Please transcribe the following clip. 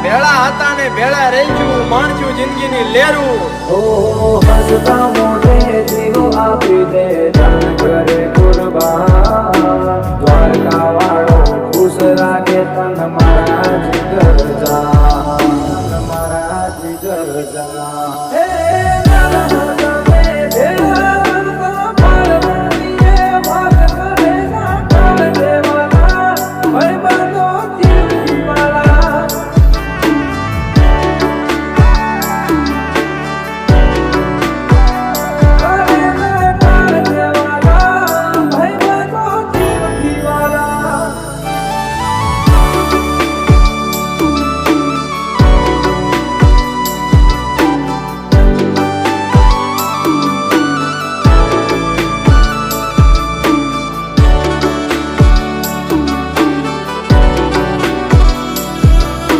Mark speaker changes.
Speaker 1: ભેળા હતા ને ભેળા રહીશું, માણશું જિંદગીની લેરું.
Speaker 2: ઓ હસતા મોઢે જીવો આપી દે તન કરે કુરબાન. દ્વારકા વાળો ખુશ રાખે તન મારા જીગર